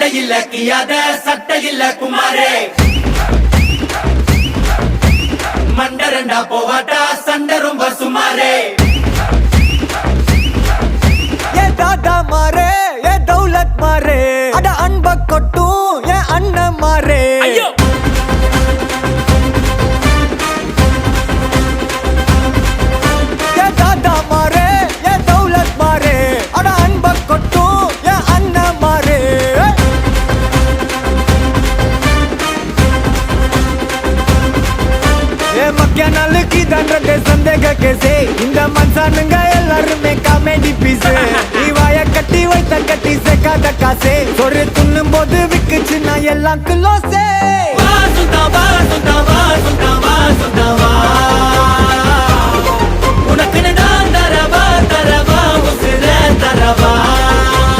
சண்டையில் கியாத சட்டையில் குமாரே மண்டரண்டா போவாட்டா சண்டை ரொம்ப சுமாரே ஏ தாதா மாரே ஏ தௌலத் மாரே அட அன்ப கொட்டும் ஏ அண்ணன் மாரே ஏ தாதா மாரே ஏ தௌலத் மாரே அட அன்ப கொட்டும் ஏ அண்ணன் மாரே ஏ மக்கிய நாளுக்கு தண்டே சந்தேக கேசே இந்த மனுஷனுங்க எல்லாருமே காமெடி பீஸ் நீ வாய கட்டி வைத்த கட்டி சேர்க்காத காசே ஒரு துண்ணும் போது விக்குச்சு நான் எல்லாம் குலோசே